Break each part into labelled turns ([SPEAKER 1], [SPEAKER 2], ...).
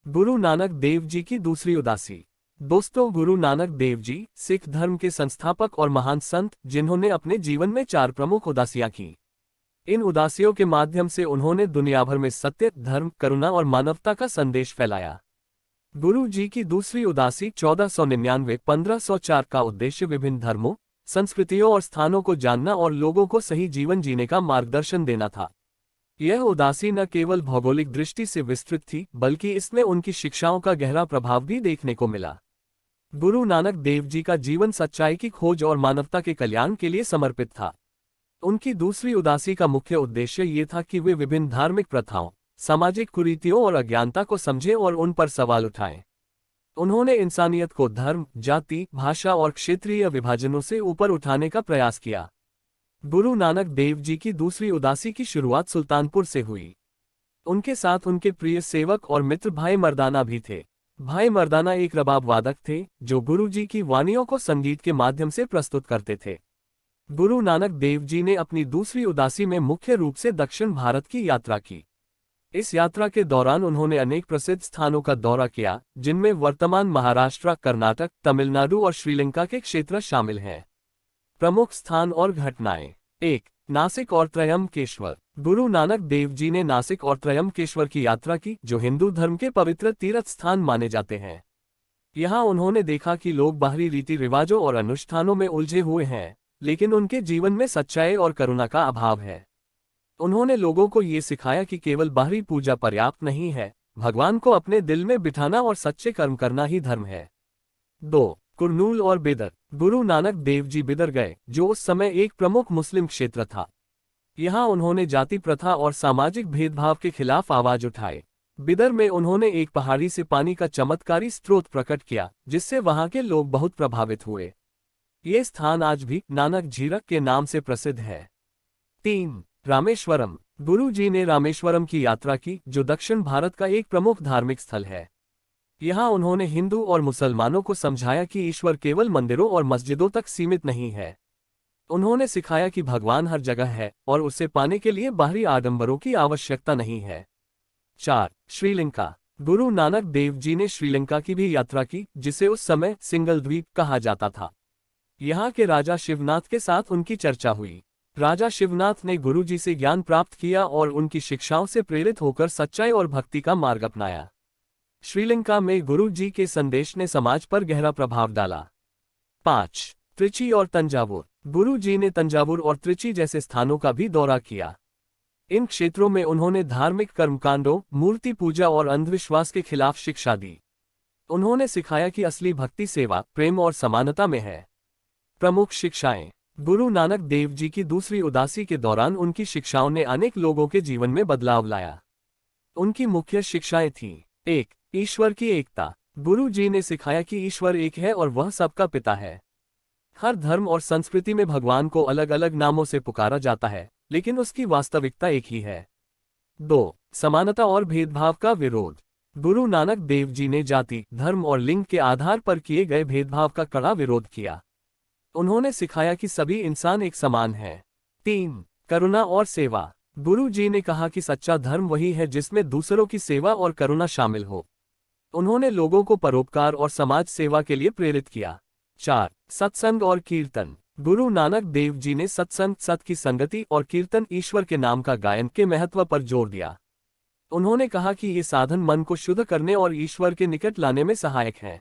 [SPEAKER 1] गुरु नानक देव जी की दूसरी उदासी। दोस्तों, गुरु नानक देव जी सिख धर्म के संस्थापक और महान संत, जिन्होंने अपने जीवन में 4 प्रमुख उदासियां की। इन उदासियों के माध्यम से उन्होंने दुनिया भर में सत्य, धर्म, करुणा और मानवता का संदेश फैलाया। गुरु जी की दूसरी उदासी 1499-1504 का उद्देश्य विभिन्न धर्मों, संस्कृतियों और स्थानों को जानना और लोगों को सही जीवन जीने का मार्गदर्शन देना था। यह उदासी न केवल भौगोलिक दृष्टि से विस्तृत थी, बल्कि इसमें उनकी शिक्षाओं का गहरा प्रभाव भी देखने को मिला। गुरु नानक देव जी का जीवन सच्चाई की खोज और मानवता के कल्याण के लिए समर्पित था। उनकी दूसरी उदासी का मुख्य उद्देश्य ये था कि वे विभिन्न धार्मिक प्रथाओं, सामाजिक कुरीतियों और अज्ञानता को समझें और उन पर सवाल उठाएं। उन्होंने इंसानियत को धर्म, जाति, भाषा और क्षेत्रीय विभाजनों से ऊपर उठाने का प्रयास किया। गुरु नानक देव जी की दूसरी उदासी की शुरुआत सुल्तानपुर से हुई। उनके साथ उनके प्रिय सेवक और मित्र भाई मर्दाना भी थे। भाई मर्दाना एक रबाब वादक थे, जो गुरु जी की वाणियों को संगीत के माध्यम से प्रस्तुत करते थे। गुरु नानक देव जी ने अपनी दूसरी उदासी में मुख्य रूप से दक्षिण भारत की यात्रा की। इस यात्रा के दौरान उन्होंने अनेक प्रसिद्ध स्थानों का दौरा किया, जिनमें वर्तमान महाराष्ट्र, कर्नाटक, तमिलनाडु और श्रीलंका के क्षेत्र शामिल हैं। प्रमुख स्थान और घटनाएं। 1. नासिक और त्रयंबकेश्वर। गुरु नानक देव जी ने नासिक और त्रयंबकेश्वर की यात्रा की, जो हिंदू धर्म के पवित्र तीर्थ स्थान माने जाते हैं। यहाँ उन्होंने देखा कि लोग बाहरी रीति रिवाजों और अनुष्ठानों में उलझे हुए हैं, लेकिन उनके जीवन में सच्चाई और करुणा का अभाव है। उन्होंने लोगों को ये सिखाया कि केवल बाहरी पूजा पर्याप्त नहीं है, भगवान को अपने दिल में बिठाना और सच्चे कर्म करना ही धर्म है। 2. कुरनूल और बिदर। गुरु नानक देव जी बिदर गए, जो उस समय एक प्रमुख मुस्लिम क्षेत्र था। यहाँ उन्होंने जाति प्रथा और सामाजिक भेदभाव के खिलाफ आवाज उठाए। बिदर में उन्होंने एक पहाड़ी से पानी का चमत्कारी स्रोत प्रकट किया, जिससे वहां के लोग बहुत प्रभावित हुए। ये स्थान आज भी नानक झीरक के नाम से प्रसिद्ध है। 3. रामेश्वरम। गुरु जी ने रामेश्वरम की यात्रा की, जो दक्षिण भारत का एक प्रमुख धार्मिक स्थल है। यहाँ उन्होंने हिंदू और मुसलमानों को समझाया कि ईश्वर केवल मंदिरों और मस्जिदों तक सीमित नहीं है। उन्होंने सिखाया कि भगवान हर जगह है और उसे पाने के लिए बाहरी आडंबरों की आवश्यकता नहीं है। 4. श्रीलंका। गुरु नानक देव जी ने श्रीलंका की भी यात्रा की, जिसे उस समय सिंगल द्वीप कहा जाता था। यहाँ के राजा शिवनाथ के साथ उनकी चर्चा हुई। राजा शिवनाथ ने गुरु जी से ज्ञान प्राप्त किया और उनकी शिक्षाओं से प्रेरित होकर सच्चाई और भक्ति का मार्ग अपनाया। श्रीलंका में गुरु जी के संदेश ने समाज पर गहरा प्रभाव डाला। 5. त्रिची और तंजावुर। गुरु जी ने तंजावुर और त्रिची जैसे स्थानों का भी दौरा किया। इन क्षेत्रों में उन्होंने धार्मिक कर्मकांडों, मूर्ति पूजा और अंधविश्वास के खिलाफ शिक्षा दी। उन्होंने सिखाया कि असली भक्ति सेवा, प्रेम और समानता में है। प्रमुख शिक्षाएं। गुरु नानक देव जी की दूसरी उदासी के दौरान उनकी शिक्षाओं ने अनेक लोगों के जीवन में बदलाव लाया। उनकी मुख्य शिक्षाएं थीं। 1. ईश्वर की एकता। गुरु जी ने सिखाया कि ईश्वर एक है और वह सबका पिता है। हर धर्म और संस्कृति में भगवान को अलग अलग नामों से पुकारा जाता है, लेकिन उसकी वास्तविकता एक ही है। 2. समानता और भेदभाव का विरोध। गुरु नानक देव जी ने जाति, धर्म और लिंग के आधार पर किए गए भेदभाव का कड़ा विरोध किया। उन्होंने सिखाया कि सभी इंसान एक समान हैं। 3. करुणा और सेवा। गुरु जी ने कहा कि सच्चा धर्म वही है जिसमें दूसरों की सेवा और करुणा शामिल हो। उन्होंने लोगों को परोपकार और समाज सेवा के लिए प्रेरित किया। 4. सत्संग और कीर्तन। गुरु नानक देव जी ने सत्संग, सत की संगति और कीर्तन, ईश्वर के नाम का गायन के महत्व पर जोर दिया। उन्होंने कहा कि ये साधन मन को शुद्ध करने और ईश्वर के निकट लाने में सहायक हैं।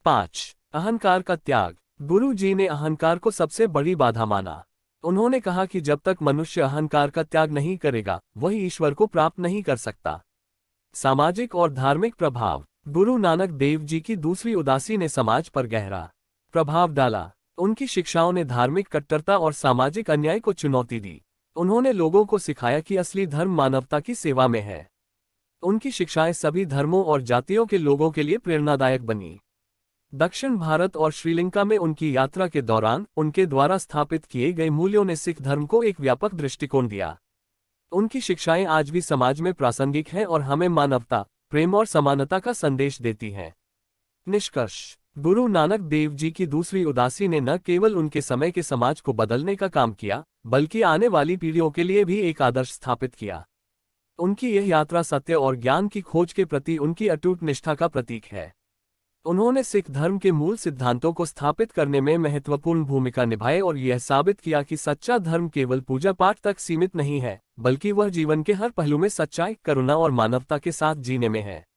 [SPEAKER 1] 5. अहंकार का त्याग। गुरु जी ने अहंकार को सबसे बड़ी बाधा माना। उन्होंने कहा कि जब तक मनुष्य अहंकार का त्याग नहीं करेगा, वह ईश्वर को प्राप्त नहीं कर सकता। सामाजिक और धार्मिक प्रभाव। गुरु नानक देव जी की दूसरी उदासी ने समाज पर गहरा प्रभाव डाला। उनकी शिक्षाओं ने धार्मिक कट्टरता और सामाजिक अन्याय को चुनौती दी। उन्होंने लोगों को सिखाया कि असली धर्म मानवता की सेवा में है। उनकी शिक्षाएं सभी धर्मों और जातियों के लोगों के लिए प्रेरणादायक बनी। दक्षिण भारत और श्रीलंका में उनकी यात्रा के दौरान उनके द्वारा स्थापित किए गए मूल्यों ने सिख धर्म को एक व्यापक दृष्टिकोण दिया। उनकी शिक्षाएं आज भी समाज में प्रासंगिक हैं और हमें मानवता, प्रेम और समानता का संदेश देती हैं। निष्कर्ष। गुरु नानक देव जी की दूसरी उदासी ने न केवल उनके समय के समाज को बदलने का काम किया, बल्कि आने वाली पीढ़ियों के लिए भी एक आदर्श स्थापित किया। उनकी यह यात्रा सत्य और ज्ञान की खोज के प्रति उनकी अटूट निष्ठा का प्रतीक है। उन्होंने सिख धर्म के मूल सिद्धांतों को स्थापित करने में महत्वपूर्ण भूमिका निभाई और यह साबित किया कि सच्चा धर्म केवल पूजा पाठ तक सीमित नहीं है, बल्कि वह जीवन के हर पहलू में सच्चाई, करुणा और मानवता के साथ जीने में है।